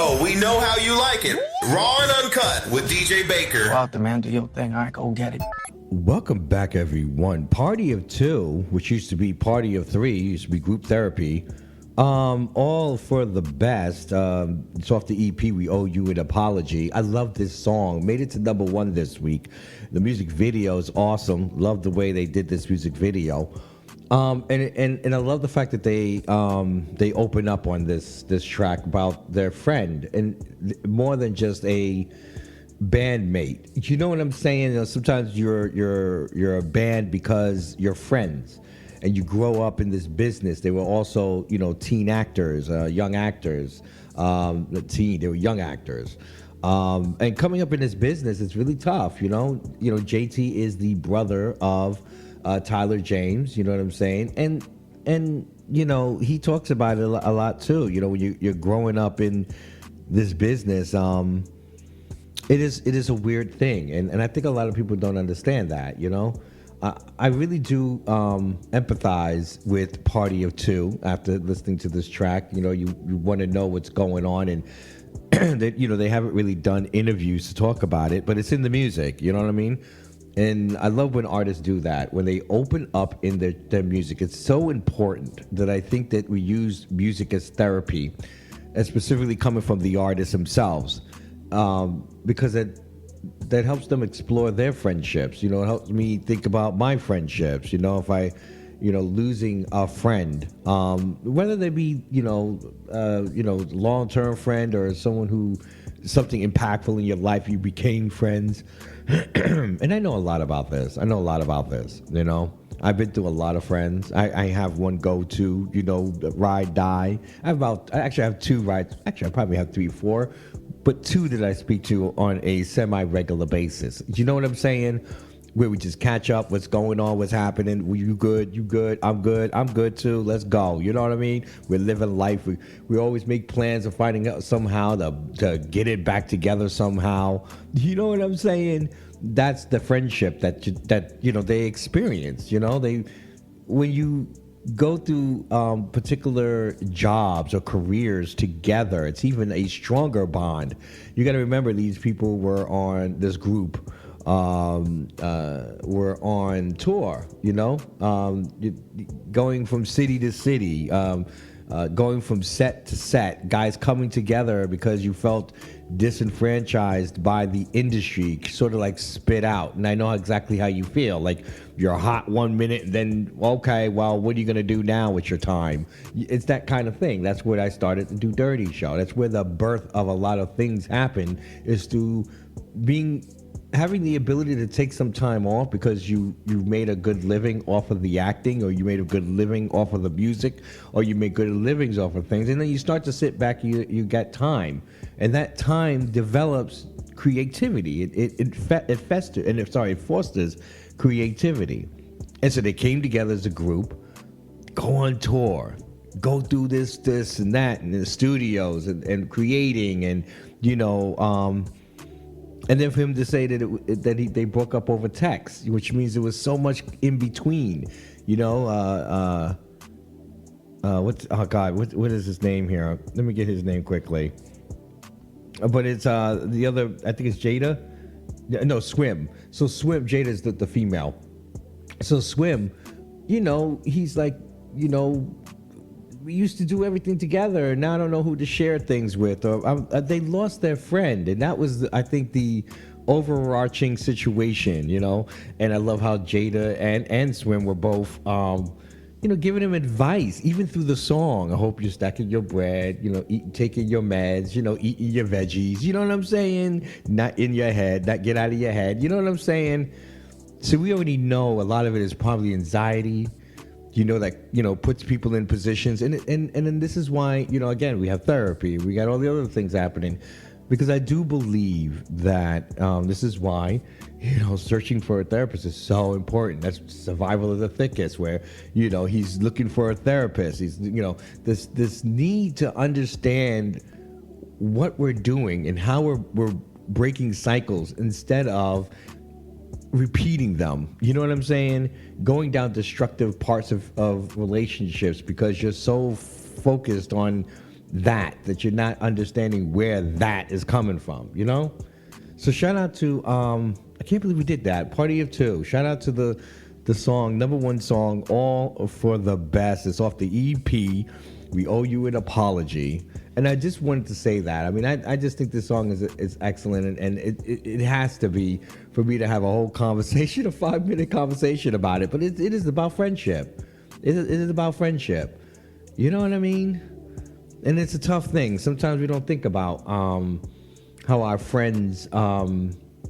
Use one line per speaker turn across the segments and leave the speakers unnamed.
Oh, we know how you like it. Raw and uncut with DJ Baker.
Go out there, man. Do your thing. All right, go get it.
Welcome back, everyone. Partyof2, which used to be Partyof3, used to be group therapy. All for the best. It's off the EP. We owe you an apology. I love this song. Made it to #1 this week. The music video is awesome. Love the way they did this music video. And I love the fact that they open up on this track about their friend, and more than just a bandmate. You know what I'm saying? You know, sometimes you're a band because you're friends and you grow up in this business. They were also, teen actors, young actors. They were young actors. And coming up in this business, it's really tough. JT is the brother of Tyler James. You know what I'm saying? And he talks about it a lot too. When you're growing up in this business, it is a weird thing, and I think a lot of people don't understand that. I really do empathize with Partyof2 after listening to this track. You want to know what's going on, and they haven't really done interviews to talk about it, but it's in the music. You know what I mean? And I love when artists do that, when they open up in their music. It's so important that I think that we use music as therapy, and specifically coming from the artists themselves, because that helps them explore their friendships. It helps me think about my friendships. If I, losing a friend, whether they be, long-term friend or someone who, something impactful in your life, you became friends. And I know a lot about this. I've been through a lot of friends. I have one go-to, ride, die. I have two rides. Actually, I probably have 3, 4. But 2 that I speak to on a semi-regular basis. You know what I'm saying? Where we just catch up, what's going on, what's happening. Well, you good, I'm good too, let's go. You know what I mean? We're living life. We always make plans of finding out somehow to get it back together somehow. You know what I'm saying? That's the friendship that they experience. When you go through particular jobs or careers together, it's even a stronger bond. You got to remember, these people were on this group, were on tour, going from city to city, going from set to set, guys coming together because you felt disenfranchised by the industry, sort of like spit out. And I know exactly how you feel. Like, you're hot 1 minute, and then, okay, well, what are you going to do now with your time? It's that kind of thing. That's where I started to do Dirty Show. That's where the birth of a lot of things happen, is through having the ability to take some time off because you made a good living off of the acting, or you made a good living off of the music, or you make good livings off of things, and then you start to sit back. You get time, and that time develops creativity. It fosters creativity. And so they came together as a group, go on tour, go through this and that, in the studios and creating, and and then for him to say that they broke up over text, which means there was so much in between. What is his name here? Let me get his name quickly. But it's the other, I think it's Jada. No, Swim. So Swim, Jada is the female. So Swim, he's like, we used to do everything together, and now I don't know who to share things with. Or they lost their friend, and that was, I think, the overarching situation, And I love how Jada and Swim were both, giving him advice, even through the song. I hope you're stacking your bread, taking your meds, eating your veggies. You know what I'm saying? Not in your head, not get out of your head. You know what I'm saying? So we already know a lot of it is probably anxiety. That puts people in positions, and then this is why, again, we have therapy, we got all the other things happening, because I do believe that this is why, searching for a therapist is so important. That's survival of the thickest, where he's looking for a therapist. He's this need to understand what we're doing and how we're breaking cycles instead of repeating them. You know what I'm saying? Going down destructive parts of relationships because you're so focused on that you're not understanding where that is coming from, you know? So shout out to, I can't believe we did that. Partyof2. Shout out to the song, #1 song, All for the Best. It's off the EP. We owe you an apology. And I just wanted to say that. I mean, I just think this song is excellent, and it has to be for me to have a whole conversation, a 5-minute conversation about it. But it is about friendship. It is about friendship. You know what I mean? And it's a tough thing. Sometimes we don't think about how our friends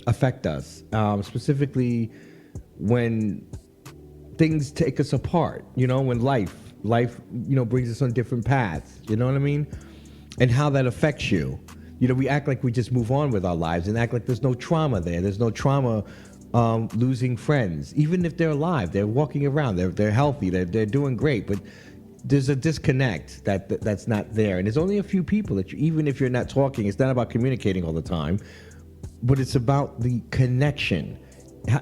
affect us, specifically when things take us apart. You know, when life brings us on different paths. You know what I mean? And how that affects you. You know, we act like we just move on with our lives and act like there's no trauma there. There's no trauma losing friends, even if they're alive, they're walking around, they're healthy, they're doing great, but there's a disconnect that's not there. And there's only a few people that even if you're not talking, it's not about communicating all the time, but it's about the connection.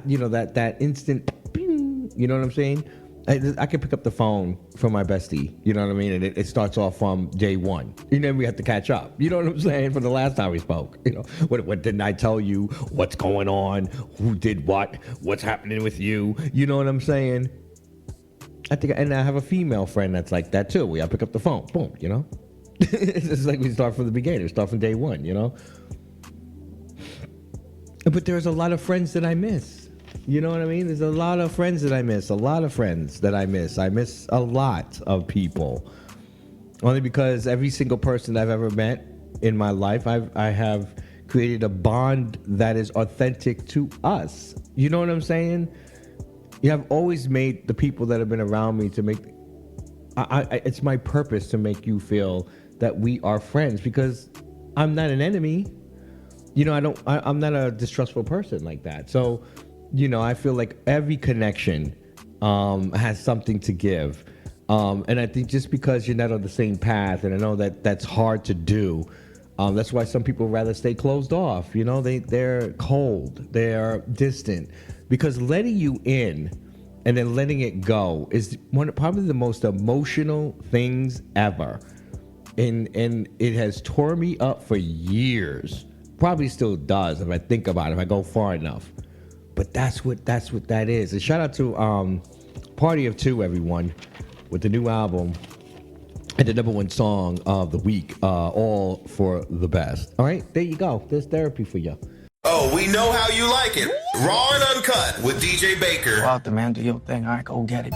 You know, that instant, bing, you know what I'm saying? I can pick up the phone from my bestie, you know what I mean? And it starts off from day one. And then we have to catch up. You know what I'm saying? From the last time we spoke. You know, what didn't I tell you? What's going on? Who did what? What's happening with you? You know what I'm saying? And I have a female friend that's like that too. I pick up the phone. Boom, you know? It's like we start from the beginning. We start from day one, you know? But there's a lot of friends that I miss. You know what I mean? There's a lot of friends that I miss. A lot of friends that I miss. I miss a lot of people. Only because every single person I've ever met in my life, I have created a bond that is authentic to us. You know what I'm saying? You have always made the people that have been around me to make... it's my purpose to make you feel that we are friends, because I'm not an enemy. You know, I'm not a distrustful person like that. So... you know, I feel like every connection has something to give. And I think just because you're not on the same path, and I know that that's hard to do, that's why some people rather stay closed off. You know, they're cold, they're distant. Because letting you in and then letting it go is probably the most emotional things ever. And it has tore me up for years. Probably still does if I think about it, if I go far enough. But that's what that is. And shout out to Partyof2, everyone, with the new album and the #1 song of the week, All for the Best. All right, there you go. There's therapy for you.
Oh, we know how you like it. Raw and uncut with DJ Baker.
Go out there, man. Do your thing. All right, go get it.